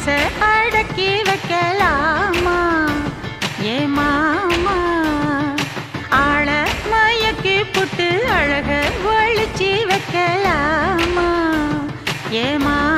ஆசை அடக்கி வைக்கலாமா ஏ மாமா ஆள மயக்கி புட்டு அழக ஒழிச்சி வைக்கலாமா ஏ மாமா